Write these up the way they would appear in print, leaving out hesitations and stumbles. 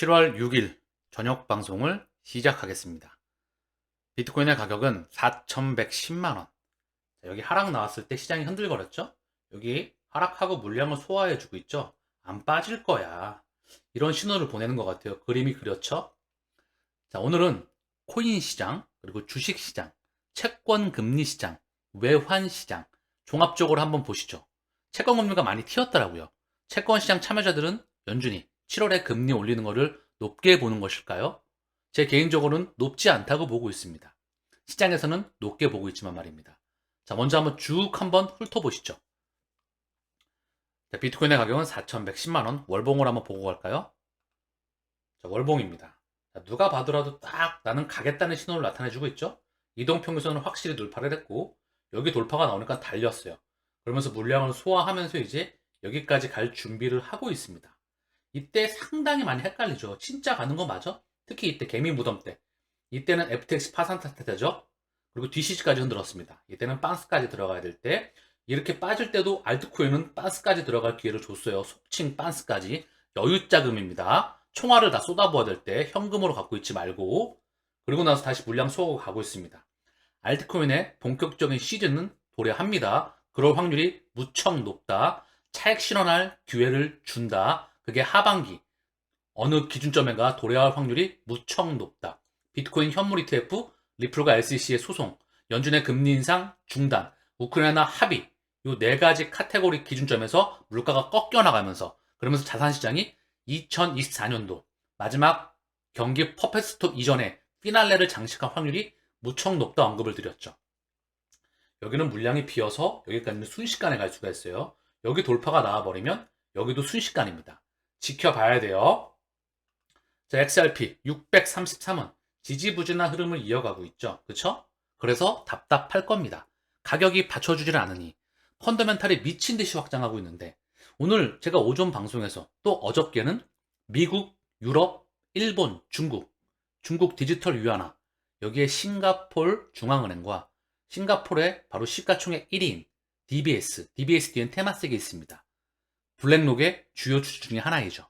7월 6일 저녁 방송을 시작하겠습니다. 비트코인의 가격은 4,110만원. 여기 하락 나왔을 때 시장이 흔들거렸죠? 여기 하락하고 물량을 소화해주고 있죠? 안 빠질 거야. 이런 신호를 보내는 것 같아요. 그림이 그렸죠? 자, 오늘은 코인 시장, 그리고 주식 시장, 채권 금리 시장, 외환 시장, 종합적으로 한번 보시죠. 채권 금리가 많이 튀었더라고요. 채권 시장 참여자들은 연준이 7월에 금리 올리는 것을 높게 보는 것일까요? 제 개인적으로는 높지 않다고 보고 있습니다. 시장에서는 높게 보고 있지만 말입니다. 자, 먼저 한번 쭉 한번 훑어보시죠. 자, 비트코인의 가격은 4,110만원, 월봉을 한번 보고 갈까요? 자, 월봉입니다. 자, 누가 봐더라도 딱 나는 가겠다는 신호를 나타내주고 있죠? 이동평균선은 확실히 돌파를 했고, 여기 돌파가 나오니까 달렸어요. 그러면서 물량을 소화하면서 이제 여기까지 갈 준비를 하고 있습니다. 이때 상당히 많이 헷갈리죠. 진짜 가는 거 맞아? 특히 이때 개미 무덤 때. 이때는 FTX 파산 때죠. 그리고 DCG까지 흔들었습니다. 이때는 반스까지 들어가야 될 때, 이렇게 빠질 때도 알트코인은 반스까지 들어갈 기회를 줬어요. 속칭 반스까지. 여유 자금입니다. 총알을 다 쏟아부어야 될 때 현금으로 갖고 있지 말고, 그리고 나서 다시 물량 소화하고 가고 있습니다. 알트코인의 본격적인 시즌은 도래합니다. 그럴 확률이 무척 높다. 차익 실현할 기회를 준다. 그게 하반기. 어느 기준점에가 도래할 확률이 무척 높다. 비트코인 현물 ETF, 리플과 SEC의 소송, 연준의 금리 인상 중단, 우크라이나 합의, 이 네 가지 카테고리 기준점에서 물가가 꺾여 나가면서 그러면서 자산시장이 2024년도 마지막 경기 퍼펙트 스톱 이전에 피날레를 장식할 확률이 무척 높다 언급을 드렸죠. 여기는 물량이 비어서 여기까지는 순식간에 갈 수가 있어요. 여기 돌파가 나와버리면 여기도 순식간입니다. 지켜봐야 돼요. 자, XRP 633원 지지부진한 흐름을 이어가고 있죠. 그쵸? 그래서 답답할 겁니다. 가격이 받쳐주질 않으니 펀더멘탈이 미친 듯이 확장하고 있는데 오늘 제가 오전 방송에서 또 어저께는 미국, 유럽, 일본, 중국 디지털 위안화 여기에 싱가폴 중앙은행과 싱가폴의 바로 시가총액 1위인 DBS 뒤엔 테마색이 있습니다. 블랙록의 주요 주주 중에 하나이죠.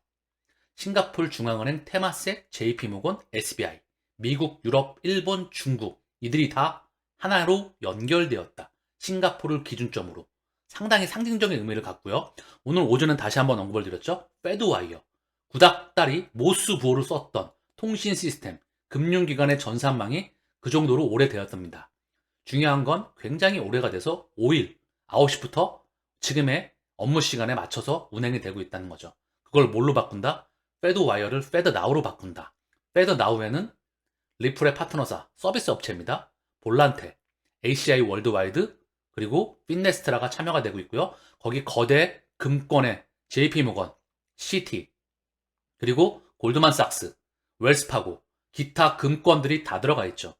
싱가폴 중앙은행, 테마색, JP모건, SBI, 미국, 유럽, 일본, 중국 이들이 다 하나로 연결되었다. 싱가포르를 기준점으로 상당히 상징적인 의미를 갖고요. 오늘 오전엔 다시 한번 언급을 드렸죠. 페드와이어, 구닥다리 모스 부호를 썼던 통신 시스템, 금융기관의 전산망이 그 정도로 오래되었답니다. 중요한 건 굉장히 오래가 돼서 5일, 9시부터 지금의 업무 시간에 맞춰서 운행이 되고 있다는 거죠. 그걸 뭘로 바꾼다? 페드와이어를 페드나우로 바꾼다. 페드나우에는 리플의 파트너사, 서비스 업체입니다. 볼란테, ACI 월드와이드, 그리고 핀네스트라가 참여가 되고 있고요. 거기 거대 금권의 JP모건, CT, 그리고 골드만삭스, 웰스파고, 기타 금권들이 다 들어가 있죠.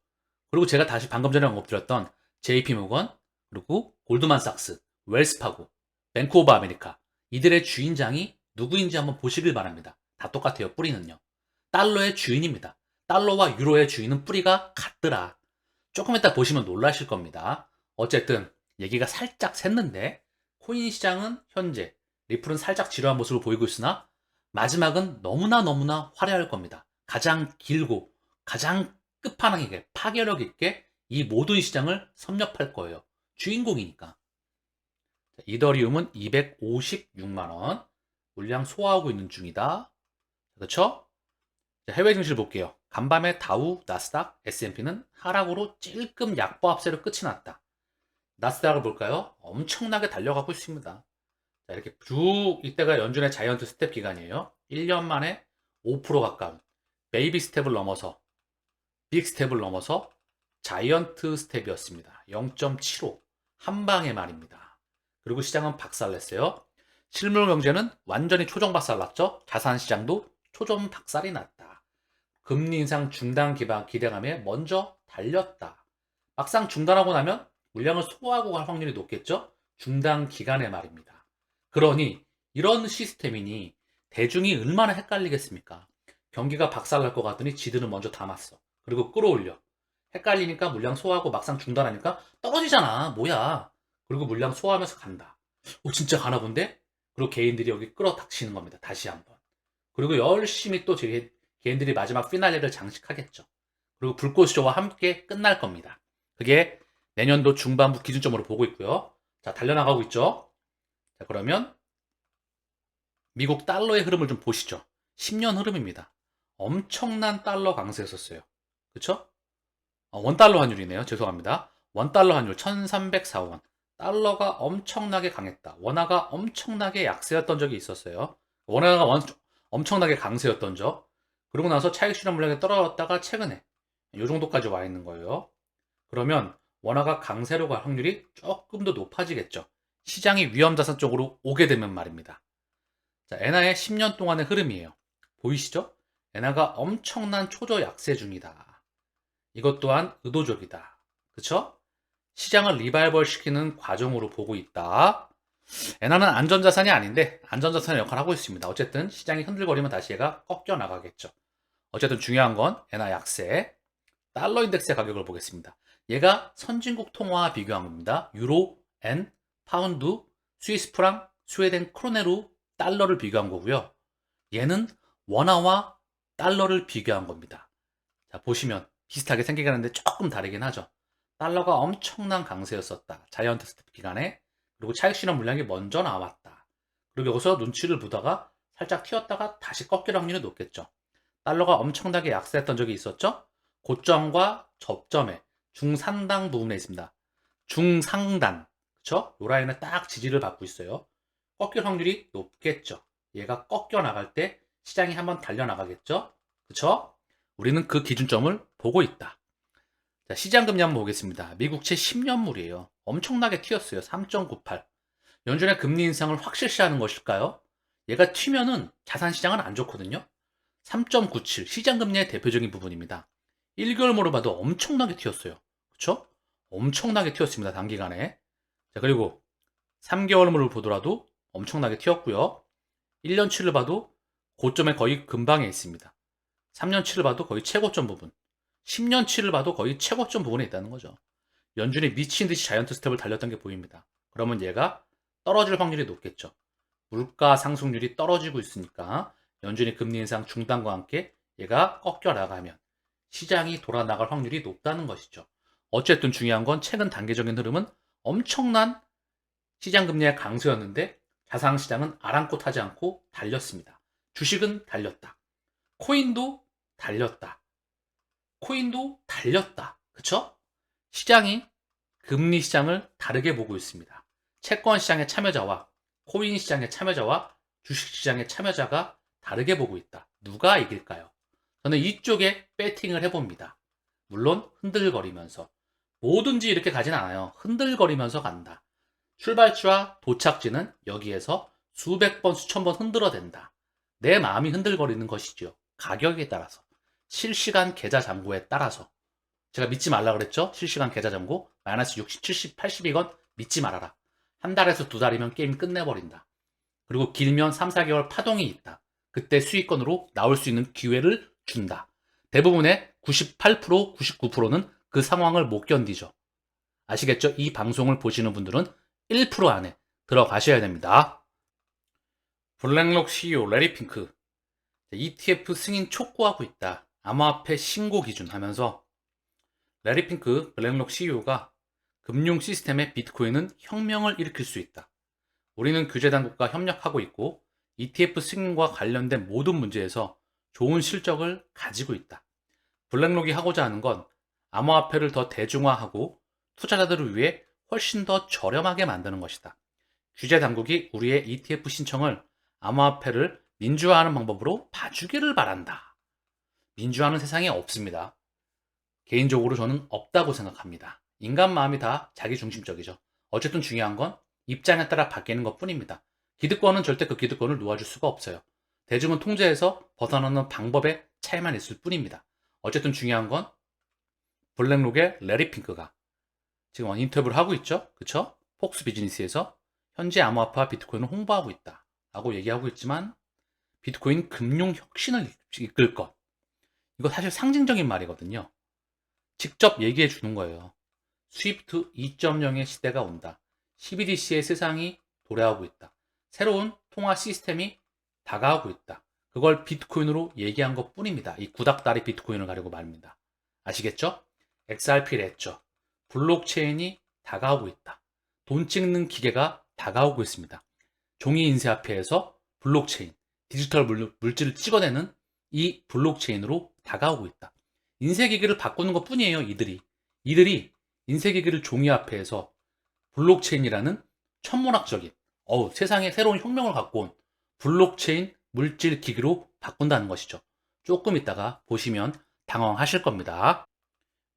그리고 제가 다시 방금 전에 언급드렸던 JP모건, 그리고 골드만삭스, 웰스파고, 뱅크 오브 아메리카 이들의 주인장이 누구인지 한번 보시길 바랍니다. 다 똑같아요. 뿌리는요. 달러의 주인입니다. 달러와 유로의 주인은 뿌리가 같더라. 조금 이따 보시면 놀라실 겁니다. 어쨌든 얘기가 살짝 샜는데 코인 시장은 현재 리플은 살짝 지루한 모습을 보이고 있으나 마지막은 너무나 화려할 겁니다. 가장 길고 가장 끝판왕에게 파괴력 있게 이 모든 시장을 섭렵할 거예요. 주인공이니까. 이더리움은 256만원 물량 소화하고 있는 중이다. 그렇죠? 해외 증시를 볼게요. 간밤에 다우, 나스닥, S&P는 하락으로 찔끔 약보 합세로 끝이 났다. 나스닥을 볼까요? 엄청나게 달려가고 있습니다. 자, 이렇게 쭉 이때가 연준의 자이언트 스텝 기간이에요. 1년 만에 5% 가까운 베이비 스텝을 넘어서 빅 스텝을 넘어서 자이언트 스텝이었습니다. 0.75 한 방에 말입니다. 그리고 시장은 박살냈어요. 실물 경제는 완전히 초정 박살났죠. 자산 시장도 초정 박살이 났다. 금리 인상 중단 기대감에 먼저 달렸다. 막상 중단하고 나면 물량을 소화하고 갈 확률이 높겠죠? 중단 기간에 말입니다. 그러니 이런 시스템이니 대중이 얼마나 헷갈리겠습니까? 경기가 박살날 것 같더니 지들은 먼저 담았어. 그리고 끌어올려. 헷갈리니까 물량 소화하고 막상 중단하니까 떨어지잖아. 뭐야. 그리고 물량 소화하면서 간다. 진짜 가나 본데? 그리고 개인들이 여기 끌어닥치는 겁니다. 다시 한번. 그리고 열심히 또 개인들이 마지막 피날레를 장식하겠죠. 그리고 불꽃쇼와 함께 끝날 겁니다. 그게 내년도 중반부 기준점으로 보고 있고요. 자, 달려나가고 있죠. 자, 그러면 미국 달러의 흐름을 좀 보시죠. 10년 흐름입니다. 엄청난 달러 강세였었어요. 그쵸? 원달러 환율이네요. 죄송합니다. 원달러 환율 1304원. 달러가 엄청나게 강했다. 원화가 엄청나게 약세였던 적이 있었어요. 원화가 엄청나게 강세였던 적. 그러고 나서 차익 실현 물량이 떨어졌다가 최근에 이 정도까지 와 있는 거예요. 그러면 원화가 강세로 갈 확률이 조금 더 높아지겠죠. 시장이 위험자산 쪽으로 오게 되면 말입니다. 자, 엔화의 10년 동안의 흐름이에요. 보이시죠? 엔화가 엄청난 초저 약세 중이다. 이것 또한 의도적이다. 그쵸? 시장을 리발벌 시키는 과정으로 보고 있다. 엔화는 안전자산이 아닌데 안전자산의 역할을 하고 있습니다. 어쨌든 시장이 흔들거리면 다시 얘가 꺾여 나가겠죠. 어쨌든 중요한 건 엔화 약세, 달러 인덱스의 가격을 보겠습니다. 얘가 선진국 통화와 비교한 겁니다. 유로, 엔, 파운드, 스위스 프랑, 스웨덴 크로네로 달러를 비교한 거고요. 얘는 원화와 달러를 비교한 겁니다. 자, 보시면 비슷하게 생기긴 하는데 조금 다르긴 하죠. 달러가 엄청난 강세였었다. 자이언트 스텝 기간에. 그리고 차익 실현 물량이 먼저 나왔다. 그리고 여기서 눈치를 보다가 살짝 튀었다가 다시 꺾일 확률이 높겠죠. 달러가 엄청나게 약세했던 적이 있었죠. 고점과 접점의 중상단 부분에 있습니다. 중상단. 그쵸? 요 라인에 딱 지지를 받고 있어요. 꺾일 확률이 높겠죠. 얘가 꺾여 나갈 때 시장이 한번 달려나가겠죠. 그쵸? 우리는 그 기준점을 보고 있다. 자, 시장 금리 한번 보겠습니다. 미국채 10년물이에요. 엄청나게 튀었어요. 3.98. 연준의 금리 인상을 확실시하는 것일까요? 얘가 튀면은 자산 시장은 안 좋거든요. 3.97 시장 금리의 대표적인 부분입니다. 1개월모로 봐도 엄청나게 튀었어요. 그쵸? 엄청나게 튀었습니다. 단기간에. 자, 그리고 3개월물을 보더라도 엄청나게 튀었고요. 1년치를 봐도 고점에 거의 근방에 있습니다. 3년치를 봐도 거의 최고점 부분. 10년치를 봐도 거의 최고점 부분에 있다는 거죠. 연준이 미친 듯이 자이언트 스텝을 달렸던 게 보입니다. 그러면 얘가 떨어질 확률이 높겠죠. 물가 상승률이 떨어지고 있으니까 연준이 금리 인상 중단과 함께 얘가 꺾여 나가면 시장이 돌아 나갈 확률이 높다는 것이죠. 어쨌든 중요한 건 최근 단계적인 흐름은 엄청난 시장 금리의 강세였는데 자산 시장은 아랑곳하지 않고 달렸습니다. 주식은 달렸다. 코인도 달렸다. 코인도 달렸다. 그쵸? 시장이 금리 시장을 다르게 보고 있습니다. 채권 시장의 참여자와 코인 시장의 참여자와 주식 시장의 참여자가 다르게 보고 있다. 누가 이길까요? 저는 이쪽에 배팅을 해봅니다. 물론 흔들거리면서. 뭐든지 이렇게 가진 않아요. 흔들거리면서 간다. 출발지와 도착지는 여기에서 수백 번, 수천 번 흔들어댄다. 내 마음이 흔들거리는 것이죠. 가격에 따라서. 실시간 계좌 잔고에 따라서. 제가 믿지 말라 그랬죠? 실시간 계좌 잔고. 마이너스 60, 70, 80이건 믿지 말아라. 한 달에서 두 달이면 게임 끝내버린다. 그리고 길면 3, 4개월 파동이 있다. 그때 수익권으로 나올 수 있는 기회를 준다. 대부분의 98%, 99%는 그 상황을 못 견디죠. 아시겠죠? 이 방송을 보시는 분들은 1% 안에 들어가셔야 됩니다. 블랙록 CEO 레리 핑크 ETF 승인 촉구하고 있다. 암호화폐 신고 기준 하면서 레리 핑크 블랙록 CEO가 금융 시스템의 비트코인은 혁명을 일으킬 수 있다. 우리는 규제 당국과 협력하고 있고 ETF 승인과 관련된 모든 문제에서 좋은 실적을 가지고 있다. 블랙록이 하고자 하는 건 암호화폐를 더 대중화하고 투자자들을 위해 훨씬 더 저렴하게 만드는 것이다. 규제 당국이 우리의 ETF 신청을 암호화폐를 민주화하는 방법으로 봐주기를 바란다. 민주화는 세상에 없습니다. 개인적으로 저는 없다고 생각합니다. 인간 마음이 다 자기중심적이죠. 어쨌든 중요한 건 입장에 따라 바뀌는 것 뿐입니다. 기득권은 절대 그 기득권을 놓아줄 수가 없어요. 대중은 통제해서 벗어나는 방법의 차이만 있을 뿐입니다. 어쨌든 중요한 건 블랙록의 레리 핑크가 지금 인터뷰를 하고 있죠. 그쵸? 폭스 비즈니스에서 현재 암호화폐와 비트코인을 홍보하고 있다 라고 얘기하고 있지만 비트코인 금융 혁신을 이끌 것. 이거 사실 상징적인 말이거든요. 직접 얘기해 주는 거예요. 스위프트 2.0의 시대가 온다. CBDC의 세상이 도래하고 있다. 새로운 통화 시스템이 다가오고 있다. 그걸 비트코인으로 얘기한 것 뿐입니다. 이 구닥다리 비트코인을 가지고 말입니다. 아시겠죠? XRP 레저, 블록체인이 다가오고 있다. 돈 찍는 기계가 다가오고 있습니다. 종이 인쇄화폐에서 블록체인, 디지털 물질을 찍어내는 이 블록체인으로 다가오고 있다. 인쇄기계를 바꾸는 것 뿐이에요, 이들이 인쇄기계를 종이화폐에서 블록체인이라는 천문학적인, 세상에 새로운 혁명을 갖고 온 블록체인 물질 기기로 바꾼다는 것이죠. 조금 있다가 보시면 당황하실 겁니다.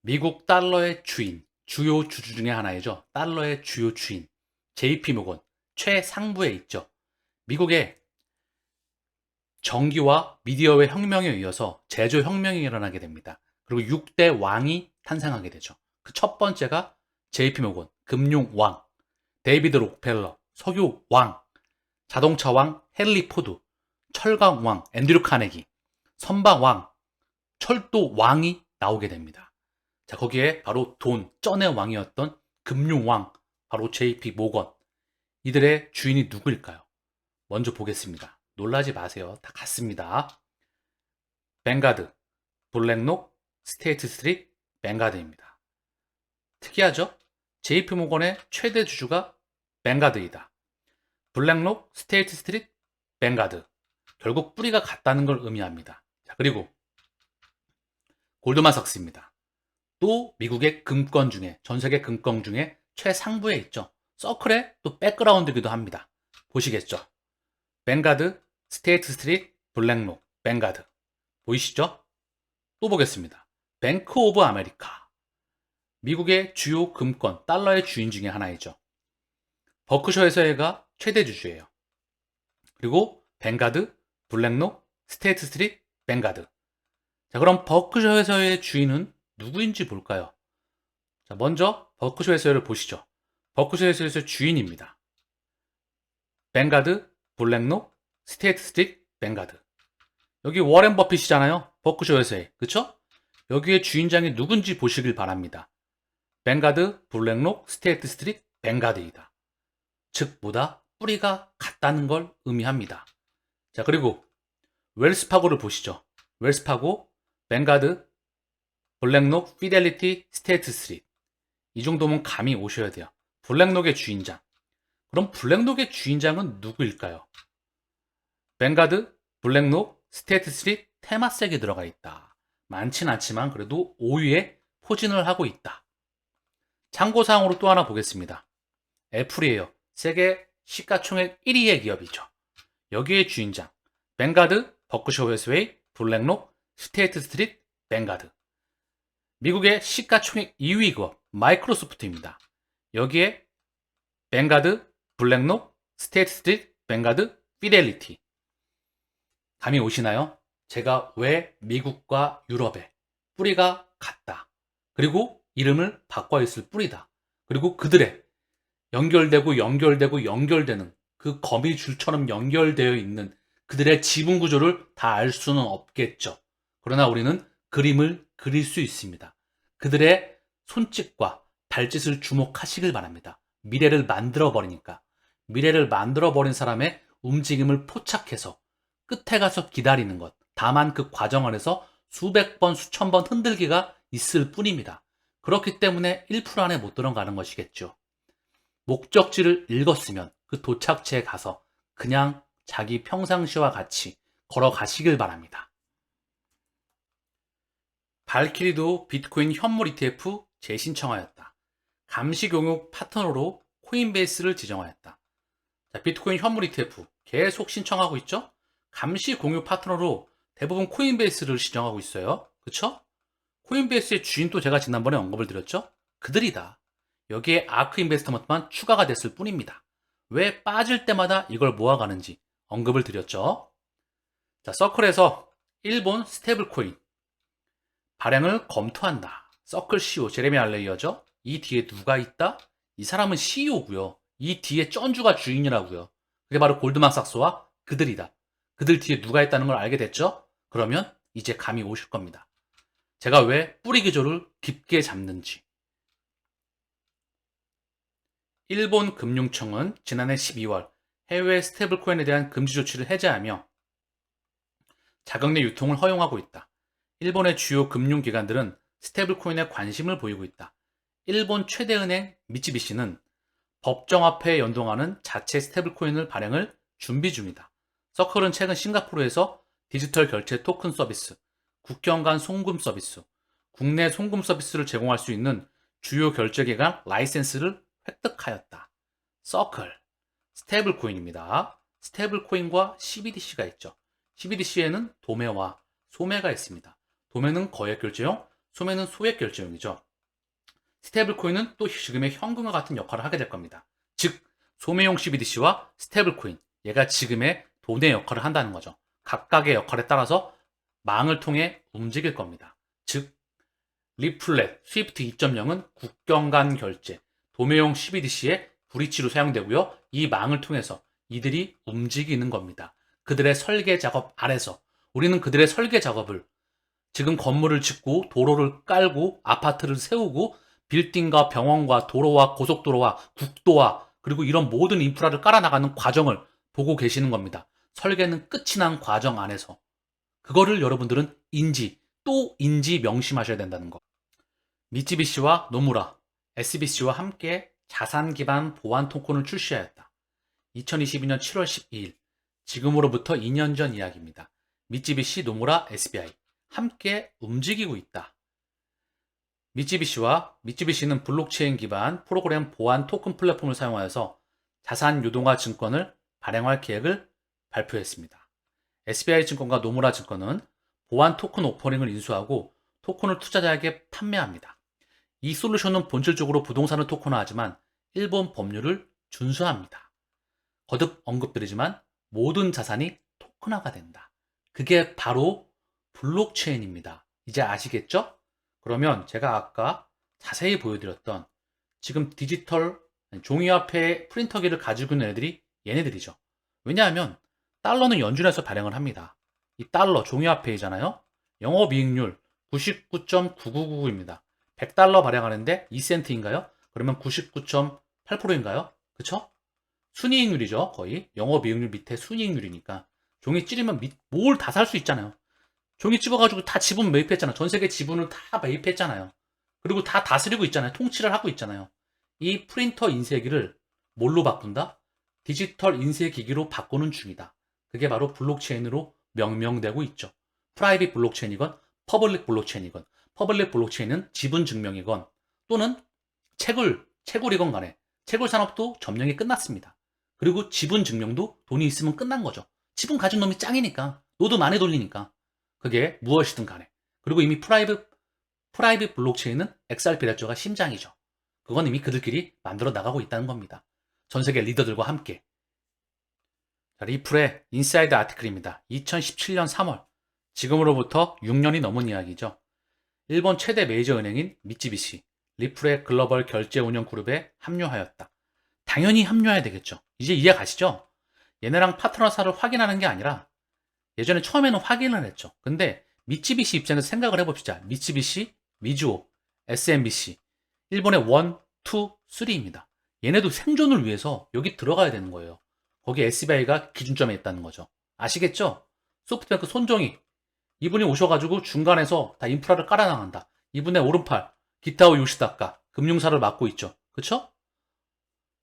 미국 달러의 주인, 주요 주주 중에 하나이죠. 달러의 주요 주인, JP모건, 최상부에 있죠. 미국의 전기와 미디어의 혁명에 이어서 제조혁명이 일어나게 됩니다. 그리고 6대 왕이 탄생하게 되죠. 그 첫 번째가 JP모건, 금융왕, 데이비드 록펠러, 석유왕, 자동차왕, 헨리 포드, 철강왕, 앤드류 카네기, 선박왕, 철도왕이 나오게 됩니다. 자, 거기에 바로 돈, 쩐의 왕이었던 금융왕, 바로 JP 모건. 이들의 주인이 누구일까요? 먼저 보겠습니다. 놀라지 마세요. 다 같습니다. 뱅가드, 블랙록, 스테이트 스트리트, 뱅가드입니다. 특이하죠? JP 모건의 최대 주주가 뱅가드이다. 블랙록, 스테이트 스트리트, 뱅가드. 결국 뿌리가 같다는 걸 의미합니다. 자, 그리고 골드만삭스입니다. 또 미국의 금권 중에, 전 세계 금권 중에 최상부에 있죠. 서클의 또 백그라운드이기도 합니다. 보시겠죠? 뱅가드, 스테이트 스트리트, 블랙록, 뱅가드. 보이시죠? 또 보겠습니다. 뱅크 오브 아메리카. 미국의 주요 금권, 달러의 주인 중에 하나이죠. 버크셔 회사가 최대 주주예요. 그리고 뱅가드, 블랙록, 스테이트 스트리트, 뱅가드. 자, 그럼 버크셔 회사의 주인은 누구인지 볼까요? 자, 먼저 버크셔 회사를 보시죠. 버크셔 회사의 주인입니다. 뱅가드, 블랙록, 스테이트 스트리트, 뱅가드. 여기 워렌 버핏이잖아요. 버크셔 회사의. 그쵸? 여기에 주인장이 누군지 보시길 바랍니다. 뱅가드, 블랙록, 스테이트 스트리트, 뱅가드이다. 즉, 보다 뿌리가 같다는 걸 의미합니다. 자, 그리고 웰스파고를 보시죠. 웰스파고, 뱅가드, 블랙록, 피델리티, 스테이트 스트리트. 이 정도면 감이 오셔야 돼요. 블랙록의 주인장. 그럼 블랙록의 주인장은 누구일까요? 뱅가드, 블랙록, 스테이트 스트리트, 테마색이 들어가 있다. 많진 않지만 그래도 5위에 포진을 하고 있다. 참고사항으로 또 하나 보겠습니다. 애플이에요. 세계 시가총액 1위의 기업이죠. 여기에 주인장 뱅가드, 버크셔 해스웨이, 블랙록, 스테이트 스트리트, 뱅가드. 미국의 시가총액 2위 기업 마이크로소프트입니다. 여기에 뱅가드, 블랙록, 스테이트 스트리트, 뱅가드, 피델리티. 감이 오시나요? 제가 왜 미국과 유럽의 뿌리가 같다. 그리고 이름을 바꿔 있을 뿌리다. 그리고 그들의 연결되는 그 거미줄처럼 연결되어 있는 그들의 지분 구조를 다 알 수는 없겠죠. 그러나 우리는 그림을 그릴 수 있습니다. 그들의 손짓과 발짓을 주목하시길 바랍니다. 미래를 만들어버리니까. 미래를 만들어버린 사람의 움직임을 포착해서 끝에 가서 기다리는 것. 다만 그 과정 안에서 수백 번, 수천 번 흔들기가 있을 뿐입니다. 그렇기 때문에 1% 안에 못 들어가는 것이겠죠. 목적지를 읽었으면 그 도착지에 가서 그냥 자기 평상시와 같이 걸어가시길 바랍니다. 발키리도 비트코인 현물 ETF 재신청하였다. 감시공유 파트너로 코인베이스를 지정하였다. 자, 비트코인 현물 ETF 계속 신청하고 있죠? 감시공유 파트너로 대부분 코인베이스를 지정하고 있어요. 그쵸? 코인베이스의 주인도 제가 지난번에 언급을 드렸죠? 그들이다. 여기에 아크 인베스트먼트만 추가가 됐을 뿐입니다. 왜 빠질 때마다 이걸 모아가는지 언급을 드렸죠. 자, 서클에서 일본 스테이블 코인 발행을 검토한다. 서클 CEO 제레미 알레이어죠. 이 뒤에 누가 있다? 이 사람은 CEO고요. 이 뒤에 쩐주가 주인이라고요. 그게 바로 골드만삭스와 그들이다. 그들 뒤에 누가 있다는 걸 알게 됐죠? 그러면 이제 감이 오실 겁니다. 제가 왜 뿌리 기조를 깊게 잡는지. 일본 금융청은 지난해 12월 해외 스테이블코인에 대한 금지 조치를 해제하며 자국 내 유통을 허용하고 있다. 일본의 주요 금융기관들은 스테이블 코인에 관심을 보이고 있다. 일본 최대 은행 미쓰비시는 법정화폐에 연동하는 자체 스테이블 코인을 발행을 준비 중이다. 서클은 최근 싱가포르에서 디지털 결제 토큰 서비스, 국경 간 송금 서비스, 국내 송금 서비스를 제공할 수 있는 주요 결제기관 라이센스를 획득하였다. 서클, 스테이블 코인입니다. 스테이블 코인과 CBDC가 있죠. CBDC에는 도매와 소매가 있습니다. 도매는 거액 결제용, 소매는 소액 결제용이죠. 스테이블 코인은 또 지금의 현금과 같은 역할을 하게 될 겁니다. 즉, 소매용 CBDC와 스테이블 코인, 얘가 지금의 돈의 역할을 한다는 거죠. 각각의 역할에 따라서 망을 통해 움직일 겁니다. 즉, 리플렛, 스위프트 2.0은 국경 간 결제, 도매용 CBDC의 브릿지로 사용되고요. 이 망을 통해서 이들이 움직이는 겁니다. 그들의 설계 작업 아래서 우리는 그들의 설계 작업을 지금 건물을 짓고 도로를 깔고 아파트를 세우고 빌딩과 병원과 도로와 고속도로와 국도와 그리고 이런 모든 인프라를 깔아나가는 과정을 보고 계시는 겁니다. 설계는 끝이 난 과정 안에서 그거를 여러분들은 또 인지 명심하셔야 된다는 거. 미쓰비시와 노무라, SBC와 함께 자산 기반 보안 토큰을 출시하였다. 2022년 7월 12일, 지금으로부터 2년 전 이야기입니다. 미쓰비시, 노무라, SBI 함께 움직이고 있다. 미쓰비시는 블록체인 기반 프로그램 보안 토큰 플랫폼을 사용하여서 자산 유동화 증권을 발행할 계획을 발표했습니다. SBI 증권과 노무라 증권은 보안 토큰 오퍼링을 인수하고 토큰을 투자자에게 판매합니다. 이 솔루션은 본질적으로 부동산을 토큰화하지만 일본 법률을 준수합니다. 거듭 언급드리지만 모든 자산이 토큰화가 된다. 그게 바로 블록체인입니다. 이제 아시겠죠? 그러면 제가 아까 자세히 보여드렸던 지금 디지털 종이화폐 프린터기를 가지고 있는 애들이 얘네들이죠. 왜냐하면 달러는 연준에서 발행을 합니다. 이 달러 종이화폐이잖아요. 영업이익률 99.9999입니다. 100달러 발행하는데 2센트인가요? 그러면 99.8%인가요? 그쵸? 순이익률이죠. 거의 영업이익률 밑에 순이익률이니까 종이 찌르면 뭘 다 살 수 있잖아요. 종이 찍어가지고 다 지분 매입했잖아요. 전 세계 지분을 다 매입했잖아요. 그리고 다 다스리고 있잖아요. 통치를 하고 있잖아요. 이 프린터 인쇄기를 뭘로 바꾼다? 디지털 인쇄기기로 바꾸는 중이다. 그게 바로 블록체인으로 명명되고 있죠. 프라이빗 블록체인이건 퍼블릭 블록체인이건 퍼블릭 블록체인은 지분 증명이건 또는 채굴이건 간에 채굴 산업도 점령이 끝났습니다. 그리고 지분 증명도 돈이 있으면 끝난 거죠. 지분 가진 놈이 짱이니까 노드 많이 돌리니까 그게 무엇이든 간에 그리고 이미 프라이빗 블록체인은 XRP ledger가 심장이죠. 그건 이미 그들끼리 만들어 나가고 있다는 겁니다. 전 세계 리더들과 함께. 자, 리플의 인사이드 아티클입니다. 2017년 3월 지금으로부터 6년이 넘은 이야기죠. 일본 최대 메이저 은행인 미쓰비시, 리플의 글로벌 결제 운영 그룹에 합류하였다. 당연히 합류해야 되겠죠. 이제 이해 가시죠? 얘네랑 파트너사를 확인하는 게 아니라 예전에 처음에는 확인을 했죠. 근데 미쓰비시 입장에서 생각을 해봅시다. 미쓰비시, 미즈호, SMBC, 일본의 1, 2, 3입니다. 얘네도 생존을 위해서 여기 들어가야 되는 거예요. 거기 SBI가 기준점에 있다는 거죠. 아시겠죠? 소프트뱅크 손정희 이분이 오셔가지고 중간에서 다 인프라를 깔아나간다. 이분의 오른팔 기타오 요시다카 금융사를 맡고 있죠. 그쵸?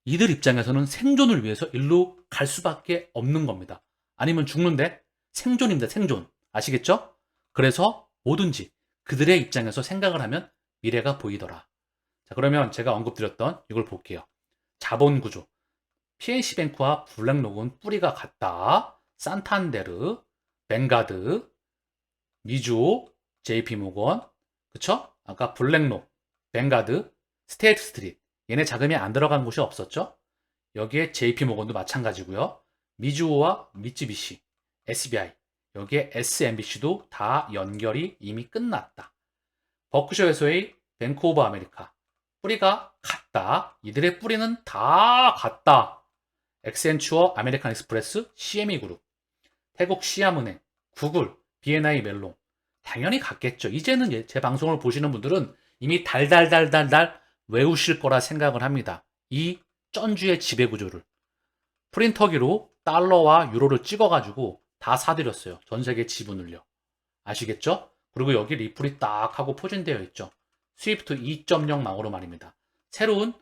이들 입장에서는 생존을 위해서 일로 갈 수밖에 없는 겁니다. 아니면 죽는데 생존입니다. 생존. 아시겠죠? 그래서 뭐든지 그들의 입장에서 생각을 하면 미래가 보이더라. 자, 그러면 제가 언급드렸던 이걸 볼게요. 자본구조. PNC뱅크와 블랙록은 뿌리가 같다. 산탄데르, 뱅가드, 미주오, JP모건, 그쵸? 아까 블랙록, 뱅가드, 스테이트 스트리트. 얘네 자금이 안 들어간 곳이 없었죠? 여기에 JP모건도 마찬가지고요. 미주오와 미쓰비시, SBI, 여기에 SMBC도 다 연결이 이미 끝났다. 버크셔 해서의 뱅크 오브 아메리카. 뿌리가 같다. 이들의 뿌리는 다 같다. 엑센추어, 아메리칸 익스프레스, CME 그룹, 태국 시암은행, 구글, B&I 멜론. 당연히 같겠죠. 이제는 제 방송을 보시는 분들은 이미 달달달달달 외우실 거라 생각을 합니다. 이 쩐주의 지배구조를. 프린터기로 달러와 유로를 찍어가지고 다 사들였어요. 전 세계 지분을요. 아시겠죠? 그리고 여기 리플이 딱 하고 포진되어 있죠. 스위프트 2.0 망으로 말입니다. 새로운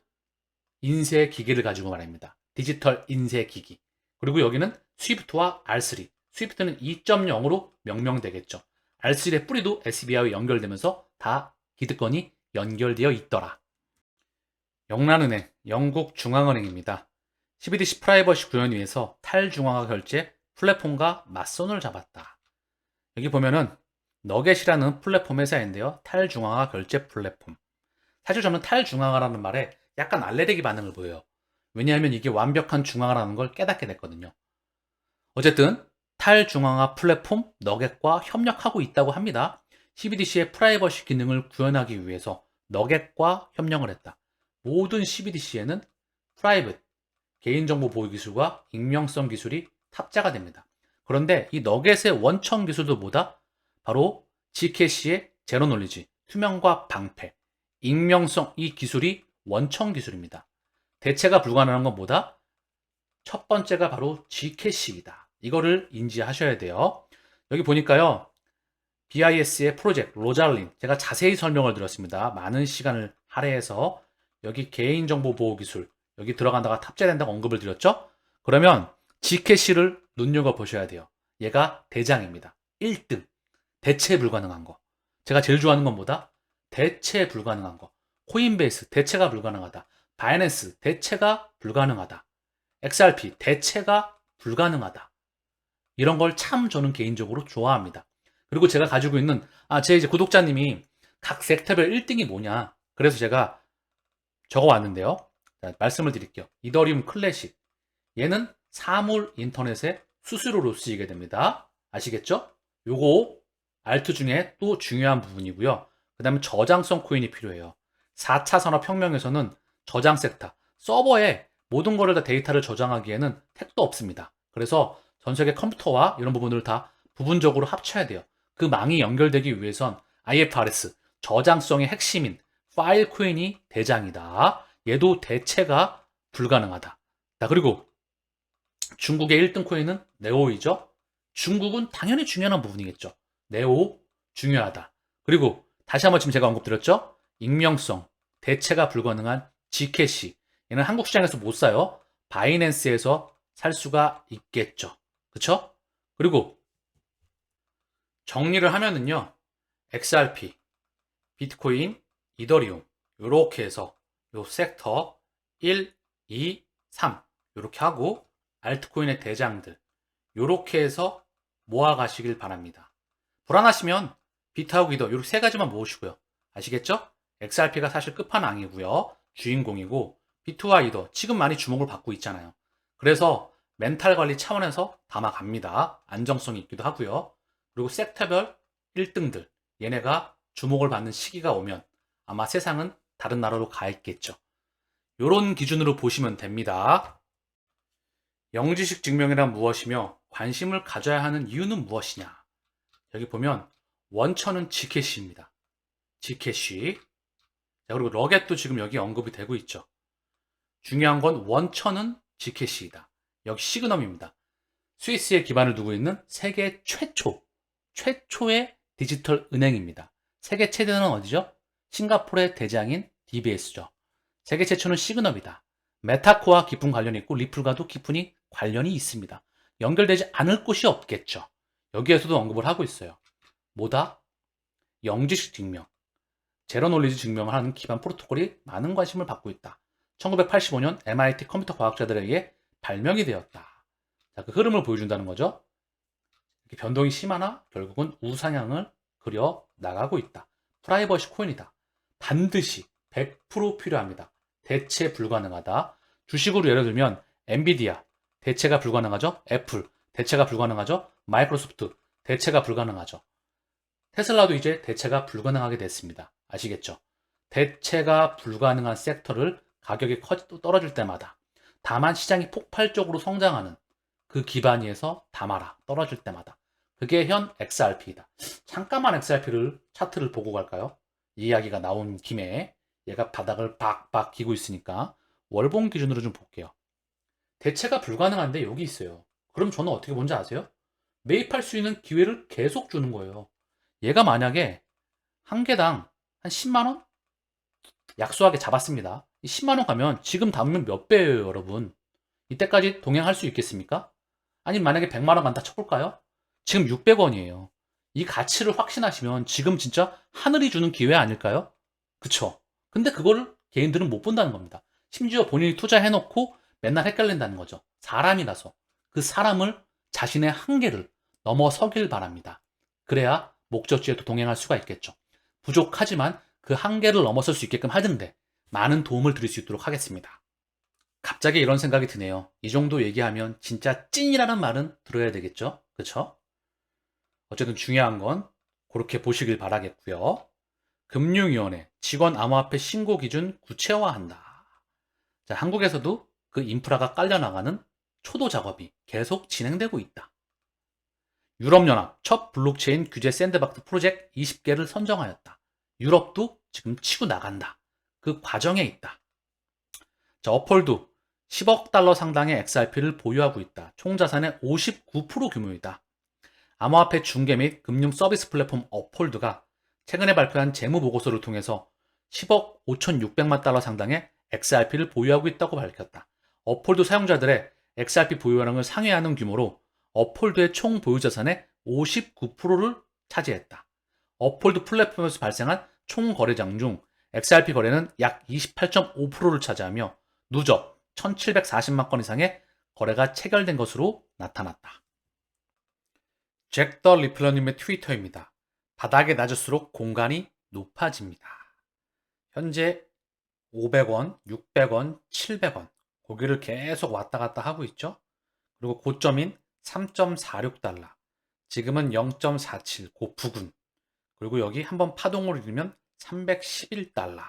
인쇄 기기를 가지고 말입니다. 디지털 인쇄 기기. 그리고 여기는 스위프트와 R3. 스위프트는 2.0으로 명명되겠죠. R3의 뿌리도 SBI와 연결되면서 다 기득권이 연결되어 있더라. 영란은행, 영국 중앙은행입니다. CBDC 프라이버시 구현위에서 탈중앙화 결제 플랫폼과 맞선을 잡았다. 여기 보면은 너겟이라는 플랫폼 회사인데요. 탈중앙화 결제 플랫폼. 사실 저는 탈중앙화라는 말에 약간 알레르기 반응을 보여요. 왜냐하면 이게 완벽한 중앙화라는 걸 깨닫게 됐거든요. 어쨌든 탈중앙화 플랫폼 너겟과 협력하고 있다고 합니다. CBDC의 프라이버시 기능을 구현하기 위해서 너겟과 협력을 했다. 모든 CBDC에는 프라이빗, 개인정보 보호 기술과 익명성 기술이 탑재가 됩니다. 그런데 이 너겟의 원천 기술도 뭐다? 바로 Gcash의 제로 놀리지, 투명과 방패, 익명성 이 기술이 원천 기술입니다. 대체가 불가능한 건 뭐다? 첫 번째가 바로 Gcash이다. 이거를 인지하셔야 돼요. 여기 보니까요. BIS의 프로젝트 로잘린 제가 자세히 설명을 드렸습니다. 많은 시간을 할애해서 여기 개인정보 보호 기술 여기 들어간다가 탑재된다고 언급을 드렸죠. 그러면 Gcash를 눈여겨보셔야 돼요. 얘가 대장입니다. 1등 대체 불가능한 거. 제가 제일 좋아하는 건 뭐다? 대체 불가능한 거. 코인베이스 대체가 불가능하다. 바이낸스 대체가 불가능하다. XRP 대체가 불가능하다. 이런 걸 참 저는 개인적으로 좋아합니다. 그리고 제가 가지고 있는 제 이제 구독자님이 각 섹터별 1등이 뭐냐. 그래서 제가 적어 왔는데요. 자, 말씀을 드릴게요. 이더리움 클래식. 얘는 사물 인터넷의 수수료로 쓰이게 됩니다. 아시겠죠? 요거 알트 중에 또 중요한 부분이고요. 그 다음에 저장성 코인이 필요해요. 4차 산업혁명에서는 저장 섹터, 서버에 모든 거를 다 데이터를 저장하기에는 택도 없습니다. 그래서 전 세계 컴퓨터와 이런 부분들을 다 부분적으로 합쳐야 돼요. 그 망이 연결되기 위해선 IFRS, 저장성의 핵심인 파일 코인이 대장이다. 얘도 대체가 불가능하다. 자, 그리고 중국의 1등 코인은 네오이죠. 중국은 당연히 중요한 부분이겠죠. 네오 중요하다. 그리고 다시 한번 지금 제가 언급드렸죠. 익명성, 대체가 불가능한 Gcash. 얘는 한국 시장에서 못 사요. 바이낸스에서 살 수가 있겠죠. 그쵸? 그리고 정리를 하면은요. XRP, 비트코인, 이더리움 요렇게 해서 요 섹터 1, 2, 3 요렇게 하고 알트코인의 대장들 요렇게 해서 모아가시길 바랍니다. 불안하시면 비트하고 이더 요렇게 세 가지만 모으시고요. 아시겠죠? XRP가 사실 끝판왕이고요. 주인공이고 비트와 이더 지금 많이 주목을 받고 있잖아요. 그래서 멘탈 관리 차원에서 담아갑니다. 안정성이 있기도 하고요. 그리고 섹터별 1등들 얘네가 주목을 받는 시기가 오면 아마 세상은 다른 나라로 가 있겠죠. 요런 기준으로 보시면 됩니다. 영지식 증명이란 무엇이며 관심을 가져야 하는 이유는 무엇이냐. 여기 보면 원천은 Gcash입니다. Gcash. 자, 그리고 러겟도 지금 여기 언급이 되고 있죠. 중요한 건 원천은 Gcash이다. 여기 시그넘입니다. 스위스에 기반을 두고 있는 세계 최초의 디지털 은행입니다. 세계 최대는 어디죠? 싱가포르의 대장인 DBS죠. 세계 최초는 시그넘이다. 메타코와 깊은 관련이 있고 리플과도 깊은 관련이 있습니다. 연결되지 않을 곳이 없겠죠. 여기에서도 언급을 하고 있어요. 뭐다? 영지식 증명. 제로 놀리지 증명을 하는 기반 프로토콜이 많은 관심을 받고 있다. 1985년 MIT 컴퓨터 과학자들에 의해 발명이 되었다. 자, 그 흐름을 보여준다는 거죠. 이렇게 변동이 심하나 결국은 우상향을 그려 나가고 있다. 프라이버시 코인이다. 반드시 100% 필요합니다. 대체 불가능하다. 주식으로 예를 들면 엔비디아 대체가 불가능하죠. 애플 대체가 불가능하죠. 마이크로소프트 대체가 불가능하죠. 테슬라도 이제 대체가 불가능하게 됐습니다. 아시겠죠? 대체가 불가능한 섹터를 가격이 떨어질 때마다 다만 시장이 폭발적으로 성장하는 그 기반 위에서 담아라. 떨어질 때마다. 그게 현 XRP이다. 잠깐만 XRP를 차트를 보고 갈까요? 이 이야기가 나온 김에 얘가 바닥을 박박 기고 있으니까 월봉 기준으로 좀 볼게요. 대체가 불가능한데 여기 있어요. 그럼 저는 어떻게 본지 아세요? 매입할 수 있는 기회를 계속 주는 거예요. 얘가 만약에 한 개당 한 10만 원? 약소하게 잡았습니다. 10만 원 가면 지금 담으면 몇 배예요, 여러분? 이때까지 동행할 수 있겠습니까? 아니 만약에 100만 원 간다 쳐볼까요? 지금 600원이에요. 이 가치를 확신하시면 지금 진짜 하늘이 주는 기회 아닐까요? 그쵸? 근데 그거를 개인들은 못 본다는 겁니다. 심지어 본인이 투자해놓고 맨날 헷갈린다는 거죠. 사람이라서. 그 사람을 자신의 한계를 넘어서길 바랍니다. 그래야 목적지에도 동행할 수가 있겠죠. 부족하지만 그 한계를 넘어설 수 있게끔 하던데 많은 도움을 드릴 수 있도록 하겠습니다. 갑자기 이런 생각이 드네요. 이 정도 얘기하면 진짜 찐이라는 말은 들어야 되겠죠? 그쵸? 어쨌든 중요한 건 그렇게 보시길 바라겠고요. 금융위원회 직원 암호화폐 신고 기준 구체화한다. 자, 한국에서도 그 인프라가 깔려나가는 초도 작업이 계속 진행되고 있다. 유럽연합 첫 블록체인 규제 샌드박스 프로젝트 20개를 선정하였다. 유럽도 지금 치고 나간다. 그 과정에 있다. 자, 어폴도 10억 달러 상당의 XRP를 보유하고 있다. 총 자산의 59% 규모이다. 암호화폐 중개 및 금융 서비스 플랫폼 어폴드가 최근에 발표한 재무보고서를 통해서 10억 5,600만 달러 상당의 XRP를 보유하고 있다고 밝혔다. 어폴드 사용자들의 XRP 보유량을 상회하는 규모로 어폴드의 총 보유 자산의 59%를 차지했다. 어폴드 플랫폼에서 발생한 총 거래량 중 XRP 거래는 약 28.5%를 차지하며 누적 1,740만 건 이상의 거래가 체결된 것으로 나타났다. 잭 더 리플러님의 트위터입니다. 바닥에 낮을수록 공간이 높아집니다. 현재 500원, 600원, 700원 고기를 계속 왔다 갔다 하고 있죠. 그리고 고점인 3.46달러, 지금은 0.47, 고 부근. 그리고 여기 한번 파동을 일으면 311달러.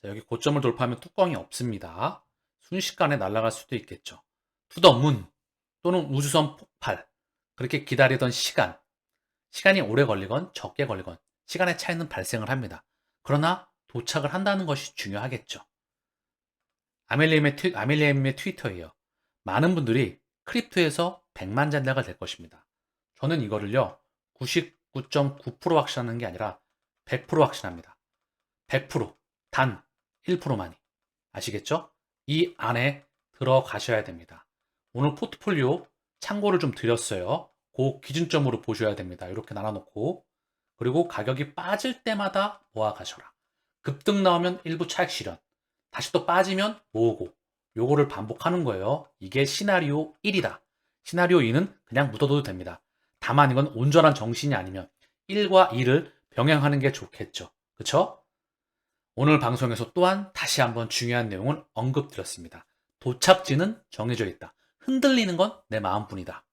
여기 고점을 돌파하면 뚜껑이 없습니다. 순식간에 날아갈 수도 있겠죠. 투더문 또는 우주선 폭발. 그렇게 기다리던 시간이 오래 걸리건 적게 걸리건 시간의 차이는 발생을 합니다. 그러나 도착을 한다는 것이 중요하겠죠. 아멜리엠의 트위터예요. 많은 분들이 크립토에서 100만 잔다가 될 것입니다. 저는 이거를요 99.9% 확신하는 게 아니라 100% 확신합니다. 100%, 단 1%만이. 아시겠죠? 이 안에 들어가셔야 됩니다. 오늘 포트폴리오 참고를 좀 드렸어요. 그 기준점으로 보셔야 됩니다. 이렇게 나눠놓고. 그리고 가격이 빠질 때마다 모아 가셔라. 급등 나오면 일부 차익 실현. 다시 또 빠지면 모으고. 요거를 반복하는 거예요. 이게 시나리오 1이다. 시나리오 2는 그냥 묻어둬도 됩니다. 다만 이건 온전한 정신이 아니면 1과 2를 병행하는 게 좋겠죠. 그쵸? 오늘 방송에서 또한 다시 한번 중요한 내용을 언급드렸습니다. 도착지는 정해져 있다. 흔들리는 건 내 마음뿐이다.